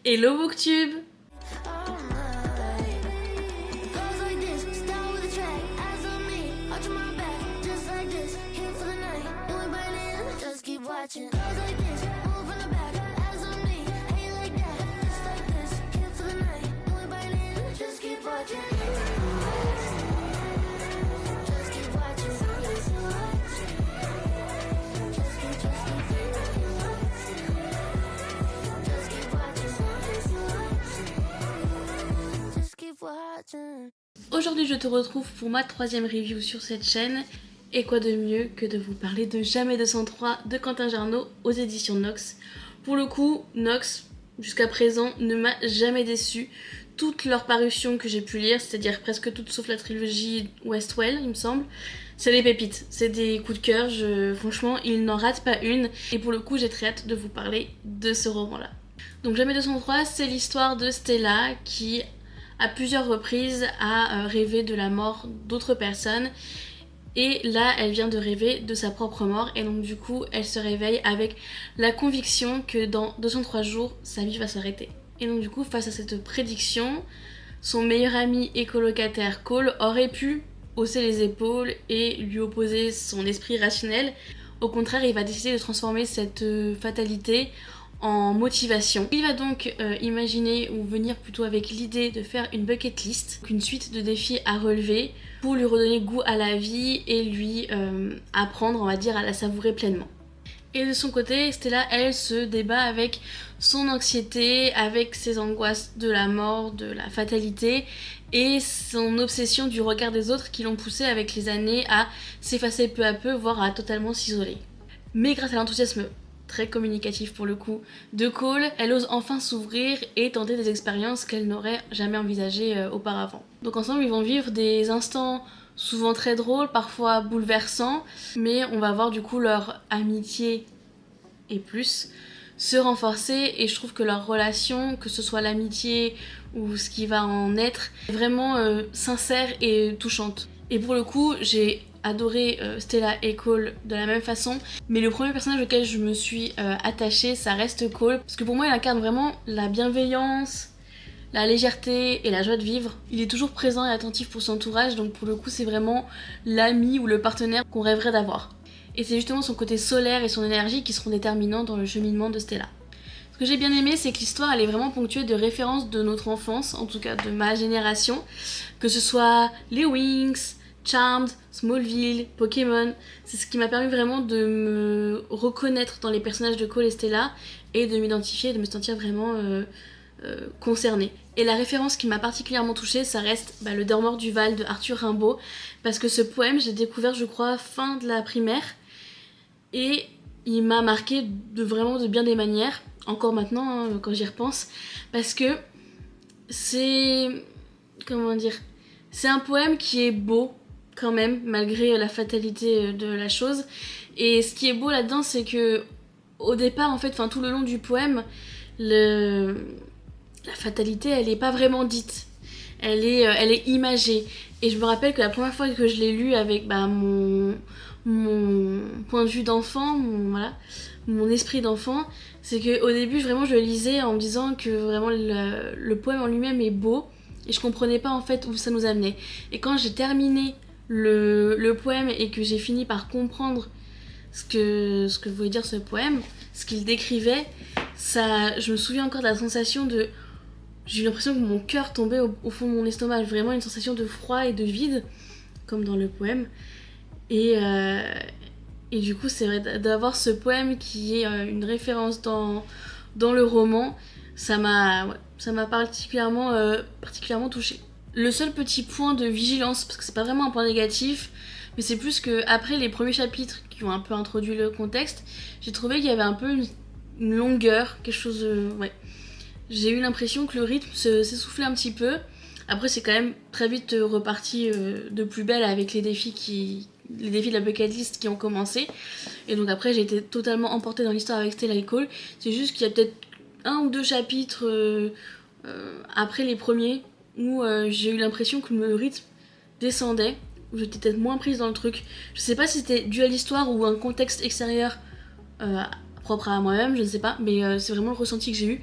Hello Booktube! Aujourd'hui je te retrouve pour ma 3e review sur cette chaîne. Et quoi de mieux que de vous parler de Jamais 203 de Quentin Jarnot aux éditions Nox. Pour le coup, Nox, jusqu'à présent, ne m'a jamais déçue. Toutes leurs parutions que j'ai pu lire, c'est-à-dire presque toutes sauf la trilogie Westwell, il me semble, c'est des pépites, c'est des coups de cœur, franchement, ils n'en ratent pas une. Et pour le coup, j'ai très hâte de vous parler de ce roman-là. Donc Jamais 203, c'est l'histoire de Stella qui, à plusieurs reprises, a rêvé de la mort d'autres personnes. Et là, elle vient de rêver de sa propre mort. Et donc du coup, elle se réveille avec la conviction que dans 203 jours, sa vie va s'arrêter. Et donc du coup, face à cette prédiction, son meilleur ami et colocataire Cole aurait pu hausser les épaules et lui opposer son esprit rationnel. Au contraire, il va décider de transformer cette fatalité en motivation. Il va donc imaginer, ou venir plutôt avec l'idée de faire une bucket list, une suite de défis à relever pour lui redonner goût à la vie et lui apprendre, on va dire, à la savourer pleinement. Et de son côté, Stella, elle, se débat avec son anxiété, avec ses angoisses de la mort, de la fatalité, et son obsession du regard des autres qui l'ont poussée avec les années à s'effacer peu à peu, voire à totalement s'isoler. Mais grâce à l'enthousiasme très communicatif pour le coup de Cole, elle ose enfin s'ouvrir et tenter des expériences qu'elle n'aurait jamais envisagées auparavant. Donc ensemble, ils vont vivre des instants souvent très drôles, parfois bouleversants, mais on va voir du coup leur amitié et plus se renforcer, et je trouve que leur relation, que ce soit l'amitié ou ce qui va en être, est vraiment sincère et touchante. Et pour le coup, j'ai adoré Stella et Cole de la même façon, mais le premier personnage auquel je me suis attachée, ça reste Cole, parce que pour moi il incarne vraiment la bienveillance, la légèreté et la joie de vivre. Il est toujours présent et attentif pour son entourage, donc pour le coup c'est vraiment l'ami ou le partenaire qu'on rêverait d'avoir. Et c'est justement son côté solaire et son énergie qui seront déterminants dans le cheminement de Stella. Ce que j'ai bien aimé, c'est que l'histoire elle est vraiment ponctuée de références de notre enfance, en tout cas de ma génération, que ce soit les Winx, Charmed, Smallville, Pokémon. C'est ce qui m'a permis vraiment de me reconnaître dans les personnages de Cole et Stella et de m'identifier, de me sentir vraiment concernée. Et la référence qui m'a particulièrement touchée, ça reste Le Dormeur du Val de Arthur Rimbaud, parce que ce poème, j'ai découvert, je crois, fin de la primaire, et il m'a marqué vraiment de bien des manières, encore maintenant, quand j'y repense, parce que c'est... comment dire, c'est un poème qui est beau, quand même, malgré la fatalité de la chose. Et ce qui est beau là-dedans, c'est que au départ, en fait, tout le long du poème, la fatalité, elle est pas vraiment dite. Elle est imagée. Et je me rappelle que la première fois que je l'ai lu avec mon point de vue d'enfant, mon esprit d'enfant, c'est qu'au début, vraiment, je le lisais en me disant que vraiment le poème en lui-même est beau, et je comprenais pas en fait où ça nous amenait. Et quand j'ai terminé le poème et que j'ai fini par comprendre ce que voulait dire ce poème, ce qu'il décrivait, je me souviens encore de la sensation de... J'ai eu l'impression que mon cœur tombait au fond de mon estomac, vraiment une sensation de froid et de vide, comme dans le poème. Et du coup, c'est vrai, d'avoir ce poème qui est une référence dans le roman, ça m'a particulièrement touchée. Le seul petit point de vigilance, parce que c'est pas vraiment un point négatif, mais c'est plus que après les premiers chapitres qui ont un peu introduit le contexte, j'ai trouvé qu'il y avait un peu une longueur, quelque chose de... ouais. J'ai eu l'impression que le rythme s'essoufflait un petit peu. Après, c'est quand même très vite reparti de plus belle avec les défis de la bucket list qui ont commencé. Et donc après, j'ai été totalement emportée dans l'histoire avec Stella et Cole. C'est juste qu'il y a peut-être 1 ou 2 chapitres après les premiers où j'ai eu l'impression que le rythme descendait, où j'étais peut-être moins prise dans le truc. Je sais pas si c'était dû à l'histoire ou un contexte extérieur propre à moi-même, je ne sais pas, mais c'est vraiment le ressenti que j'ai eu.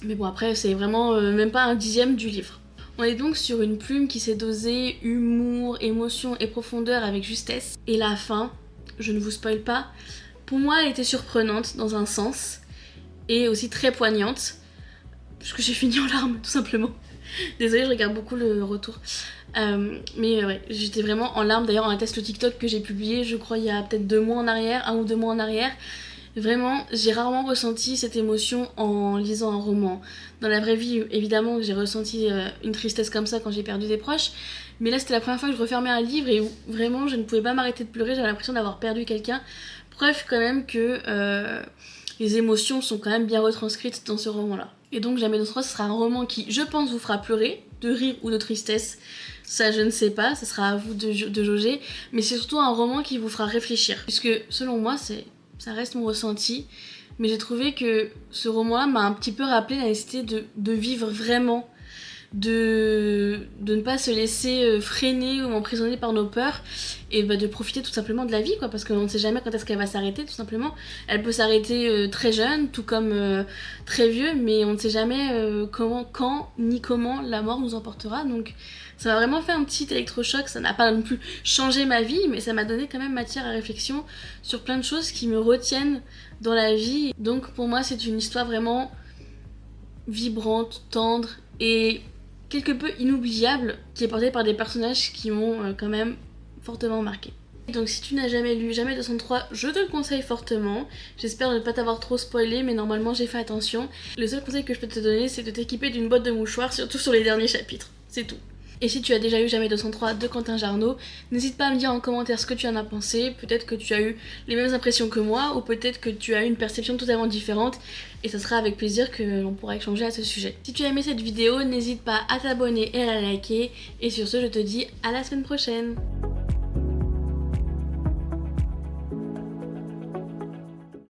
Mais bon, après, c'est vraiment même pas un dixième du livre. On est donc sur une plume qui s'est dosée humour, émotion et profondeur avec justesse. Et la fin, je ne vous spoil pas, pour moi elle était surprenante dans un sens et aussi très poignante, puisque j'ai fini en larmes tout simplement. Désolée, je regarde beaucoup le retour. Mais ouais, j'étais vraiment en larmes. D'ailleurs, un test TikTok que j'ai publié, je crois, il y a peut-être 2 mois en arrière, 1 ou 2 mois en arrière. Vraiment, j'ai rarement ressenti cette émotion en lisant un roman. Dans la vraie vie, évidemment, j'ai ressenti une tristesse comme ça quand j'ai perdu des proches. Mais là, c'était la première fois que je refermais un livre et où vraiment, je ne pouvais pas m'arrêter de pleurer. J'avais l'impression d'avoir perdu quelqu'un. Preuve quand même que les émotions sont quand même bien retranscrites dans ce roman-là. Et donc, Jamais de 3, ce sera un roman qui, je pense, vous fera pleurer, de rire ou de tristesse. Ça, je ne sais pas, ça sera à vous de jauger. Mais c'est surtout un roman qui vous fera réfléchir. Puisque, selon moi, ça reste mon ressenti, mais j'ai trouvé que ce roman-là m'a un petit peu rappelé la nécessité de vivre vraiment, de ne pas se laisser freiner ou emprisonner par nos peurs, et de profiter tout simplement de la vie, quoi, parce qu'on ne sait jamais quand est-ce qu'elle va s'arrêter, tout simplement. Elle peut s'arrêter très jeune, tout comme très vieux, mais on ne sait jamais quand, ni comment la mort nous emportera, donc ça m'a vraiment fait un petit électrochoc. Ça n'a pas non plus changé ma vie, mais ça m'a donné quand même matière à réflexion sur plein de choses qui me retiennent dans la vie. Donc pour moi, c'est une histoire vraiment vibrante, tendre et quelque peu inoubliable, qui est portée par des personnages qui m'ont quand même fortement marqué. Donc si tu n'as jamais lu Jamais 203, je te le conseille fortement. J'espère ne pas t'avoir trop spoilé, mais normalement j'ai fait attention. Le seul conseil que je peux te donner, c'est de t'équiper d'une boîte de mouchoirs, surtout sur les derniers chapitres. C'est tout. Et si tu as déjà eu Jamais 203 de Quentin Jarnot, n'hésite pas à me dire en commentaire ce que tu en as pensé. Peut-être que tu as eu les mêmes impressions que moi, ou peut-être que tu as eu une perception totalement différente, et ce sera avec plaisir que l'on pourra échanger à ce sujet. Si tu as aimé cette vidéo, n'hésite pas à t'abonner et à la liker, et sur ce je te dis à la semaine prochaine.